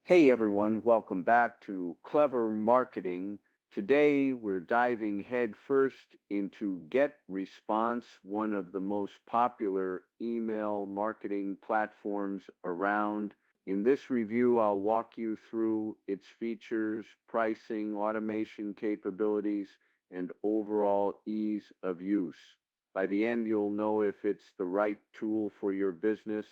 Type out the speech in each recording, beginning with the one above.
Hey everyone, welcome back to Clever Marketing. Today we're diving headfirst into GetResponse, one of the most popular email marketing platforms around. In this review, I'll walk you through its features, pricing, automation capabilities, and overall ease of use. By the end, you'll know if it's the right tool for your business.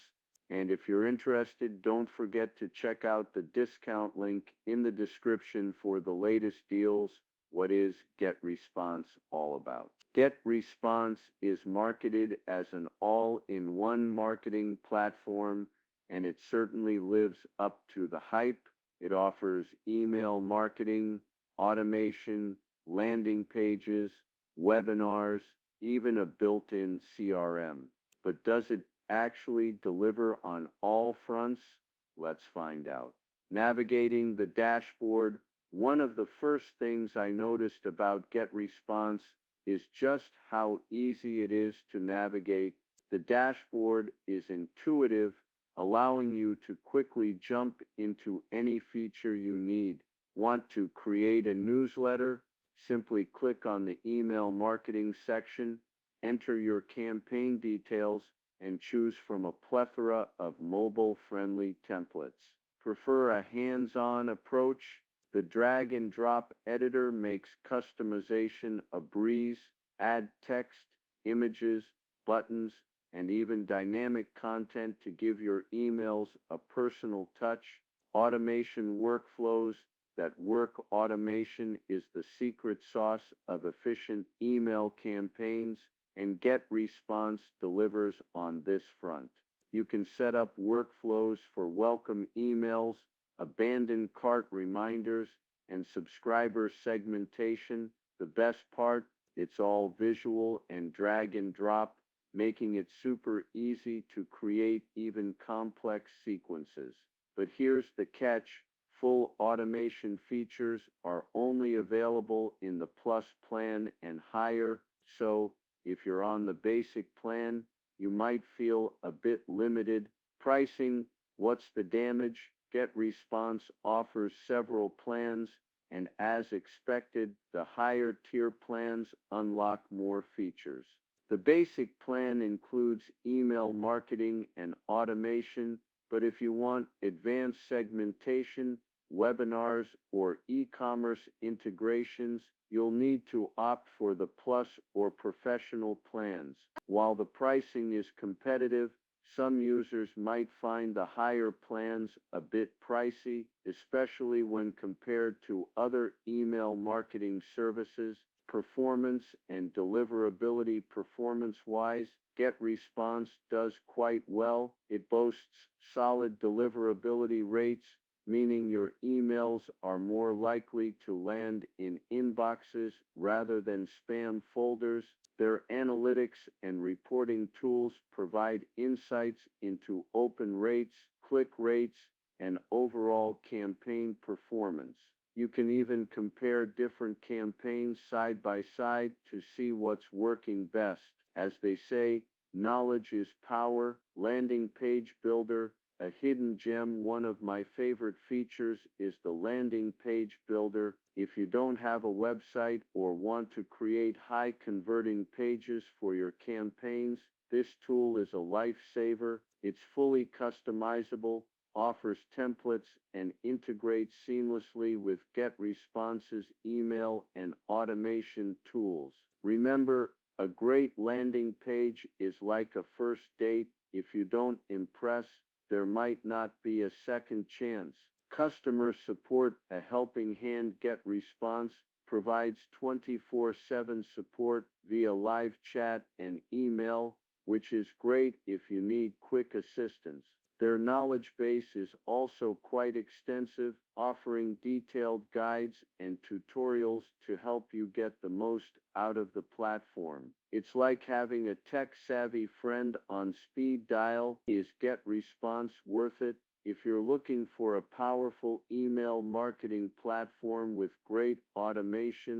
And if you're interested, don't forget to check out the discount link in the description for the latest deals. What is GetResponse all about? GetResponse is marketed as an all-in-one marketing platform, and it certainly lives up to the hype. It offers email marketing, automation, landing pages, webinars, even a built-in CRM. But does it actually deliver on all fronts? Let's find out. Navigating the dashboard. One of the first things I noticed about GetResponse is just how easy it is to navigate. The dashboard is intuitive, allowing you to quickly jump into any feature you need. Want to create a newsletter? Simply click on the email marketing section, enter your campaign details, and choose from a plethora of mobile-friendly templates. Prefer a hands-on approach? The drag and drop editor makes customization a breeze. Add text, images, buttons, and even dynamic content to give your emails a personal touch. Automation workflows. That work automation is the secret sauce of efficient email campaigns, and GetResponse delivers on this front. You can set up workflows for welcome emails, abandoned cart reminders, and subscriber segmentation. The best part, it's all visual and drag and drop, making it super easy to create even complex sequences. But here's the catch. Full automation features are only available in the Plus plan and higher, so if you're on the basic plan, you might feel a bit limited. Pricing, what's the damage? GetResponse offers several plans, and as expected, the higher tier plans unlock more features. The basic plan includes email marketing and automation, but if you want advanced segmentation, webinars, or e-commerce integrations, you'll need to opt for the Plus or Professional plans. While the pricing is competitive, some users might find the higher plans a bit pricey, especially when compared to other email marketing services. Performance and deliverability. Performance-wise, GetResponse does quite well. It boasts solid deliverability rates, meaning your emails are more likely to land in inboxes rather than spam folders. Their analytics and reporting tools provide insights into open rates, click rates, and overall campaign performance. You can even compare different campaigns side by side to see what's working best. As they say, knowledge is power. Landing page builder, a hidden gem. One of my favorite features is the landing page builder. If you don't have a website or want to create high converting pages for your campaigns, this tool is a lifesaver. It's fully customizable, offers templates, and integrates seamlessly with GetResponse's email and automation tools. Remember, a great landing page is like a first date. If you don't impress, there might not be a second chance. Customer support, a helping hand. GetResponse provides 24/7 support via live chat and email, which is great if you need quick assistance. Their knowledge base is also quite extensive, offering detailed guides and tutorials to help you get the most out of the platform. It's like having a tech-savvy friend on speed dial. Is GetResponse worth it? If you're looking for a powerful email marketing platform with great automation,